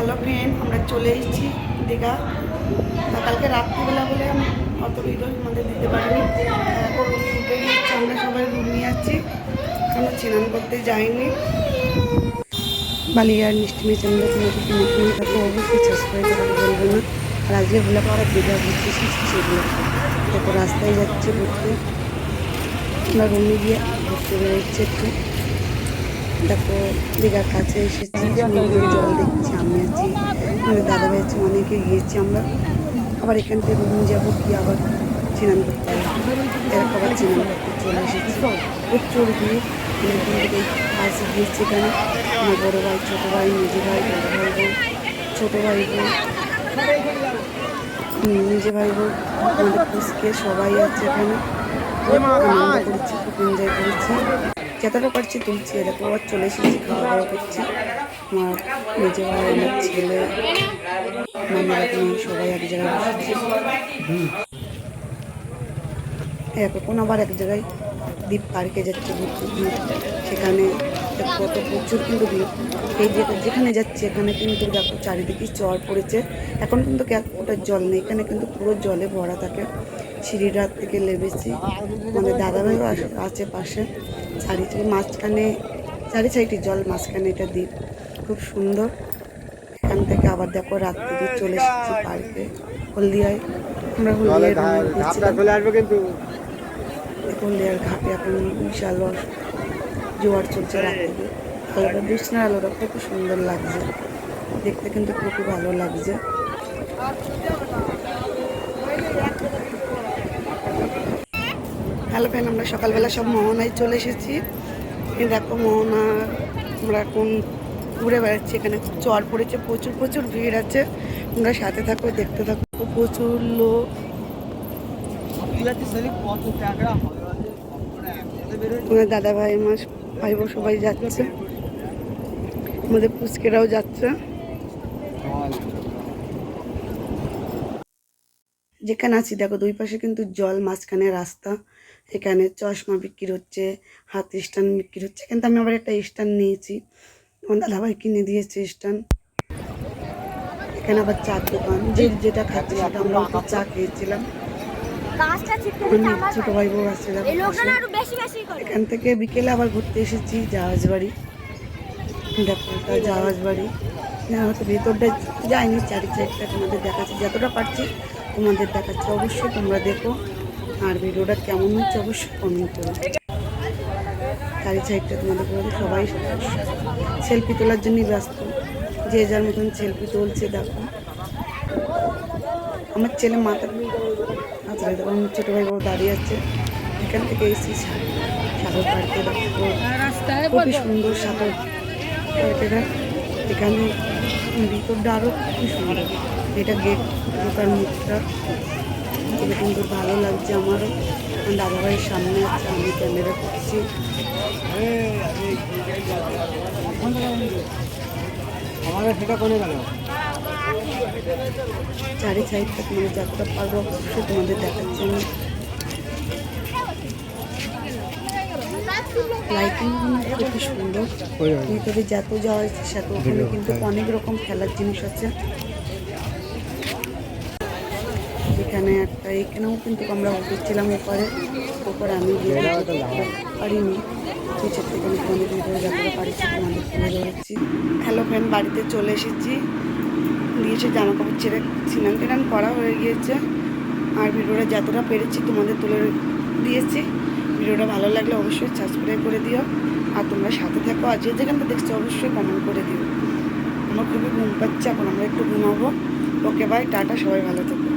Hello friend, আমরা চলে এসেছি দীঘা। কালকে রাত্রিবেলা বলে আমি অত ভিডিও আমাদের দিতে পারিনি। এখন রুমে উঠে গিয়েছি, আমরা সবাই রুম নিয়ে যাচ্ছি, এখনো স্নান করতে যাইনি। বালিয়ার মিষ্টি মেচান্ডা তোমাদের নতুন থাকলে অবশ্যই সাবস্ক্রাইব করতে বলবো না। আর আজকে ভোলা পাওয়ার দীঘা ঘুরতে এসেছি সেগুলো দেখো। রাস্তায় যাচ্ছে ঘুরতে, আমরা রুমে গিয়ে ঘুরতে বেরোচ্ছে একটু। দেখো দীঘার কাছে এসেছি, সমুদ্রের জল দেখছি। আমি আছি, আমাদের দাদাভাই আছে, অনেকে গিয়েছি আমরা। আবার এখান থেকে রুম যাবো, কি আবার স্নান করতে হবে, এরকম আবার স্নান করতে চলে এসেছি। প্রচুর ভিড়। এরকম থেকে কাছে গিয়েছি এখানে আমার বড়ো ভাই, ছোটো ভাই, নিজে ভাই, বড়ো ভাই বোন, ছোটো ভাই বোন, নিজে ভাই বোন, আমাদের পুষকে সবাই আছে এখানে। আনন্দ করেছি, খুব এনজয় করেছি, যতটা পারছি তুলছি। এরকম আবার চলে এসেছি, খাওয়া দাওয়া করছি। আমার নিজে ভাই, আমার ছেলে, মামারা তুমি সবাই এক জায়গায় বসেছি। এখন আবার এক জায়গায় দ্বীপ পার্কে যাচ্ছে ঘুরতে। সেখানে কত প্রচুর কিন্তু ভিড়। এই যেখানে যাচ্ছে এখানে কিন্তু দেখো চারিদিকে চর পড়েছে। এখন কিন্তু এক ফোঁটার জল নেই, এখানে কিন্তু পুরো জলে ভরা থাকে। সিঁড়িটার থেকে নেমেছি, আমাদের দাদাভাইও আছে পাশে। মাঝখানে চারি সাইডে জল, মাঝখানে এটা দ্বীপ, খুব সুন্দর। এখান থেকে আবার দেখো রাত্রি চলে এসেছি পার্কে, হলদিয়ায়। আমরা হলদিয়ায় হলদিয়ার ঘাটে এখন বিশাল জোয়ার চলছে। রাত্রিতে আলোটা, বিছনার আলোটা খুব সুন্দর লাগছে দেখতে, কিন্তু খুবই ভালো লাগছে। হ্যালো ফ্রেন্ড, আমরা সকালবেলা সব মোহনায় চলে এসেছি। দেখো মোহনা আমরা এখন ঘুরে বেড়াচ্ছি। এখানে চর পড়েছে, প্রচুর প্রচুর ভিড় আছে। আমরা সাথে থাকো, দেখতে থাকো, প্রচুর লোক। আমাদের দাদা ভাই, আমার ভাই বোন সবাই যাচ্ছে, আমাদের পুচকেরাও যাচ্ছে। যেখানে আছি দেখো দুই পাশে কিন্তু জল, মাঝখানে রাস্তা। এখানে চশমা বিক্রি হচ্ছে, হাত স্ট্যান্ড বিক্রি হচ্ছে। কিন্তু আমি আবার একটা স্ট্যান্ড নিয়েছি, আমার দাদাভাই কিনে দিয়েছে স্ট্যান্ড। এখানে আবার চার দোকান, যে যেটা খাচ্ছে সেটা। আমরা তো চা খেয়েছিলাম, ছোটো ভাই বউ আছে। এখান থেকে বিকেলে আবার ঘুরতে এসেছি জাহাজ বাড়ি। দেখো ওটা জাহাজ বাড়ি, হয়তো ভেতরটা যায়নি, চারি সাইডটা তোমাদের দেখাচ্ছি, যতটা পারছি তোমাদের দেখাচ্ছি। অবশ্যই তোমরা দেখো, আর ভিডিওটা কেমন হচ্ছে অবশ্যই কমেন্ট করো। চারি সাইডটা তোমাদের বলতে সবাই সেলফি তোলার জন্যই ব্যস্ত, যে যার মতন সেলফি তুলছে। দেখো আমার ছেলে মাথা আচ্ছা, দেখো আমার ছোটো ভাই বড় দাঁড়িয়ে আছে। এখান থেকে এসেছি সাগর পার্কে। দেখো খুবই সুন্দর সাগর পার্কেরা। এখানে ভিতরটা আরও খুবই সুন্দর। এটা গেট, ঢোকার মুখটা খুবই সুন্দর, ভালো লাগছে আমারও। আমার দাদাভাইয়ের সামনে আছে, আমি ক্যামেরা করছি। চারি সাইডটা তোমাদের যতটা পারবো অবশ্যই তোমাদের দেখাচ্ছি আমি। লাইটিং খুবই সুন্দর। ভিতরে যত যাওয়া হয়েছে সেত ওখানে কিন্তু অনেক রকম খেলার জিনিস আছে। এখানে এখানেও কিন্তু আমরা উঠেছিলাম ওপরে আমি পারিনি, নিচের থেকে আমি তোমাদের ভিতরে যতটা পারিছি তোমাদের তুলে ধরেছি। হ্যালো ফ্রেন্ড, বাড়িতে চলে এসেছি, দিয়েছে জামা কাপড় ছেড়ে স্নান টান করা হয়ে গিয়েছে। আর ভিডিওটা যতটা পেরেছি তোমাদের তুলে দিয়েছি। ভিডিওটা ভালো লাগলে অবশ্যই সাবস্ক্রাইব করে দিও, আর তোমরা সাথে থাকো। আর যে যেখানটা দেখছো অবশ্যই কমেন্ট করে দিও। আমার খুবই ঘুম পাচ্ছে, এখন আমরা একটু ঘুমাবো। ওকে বাই, টাটা, সবাই ভালো থাকো।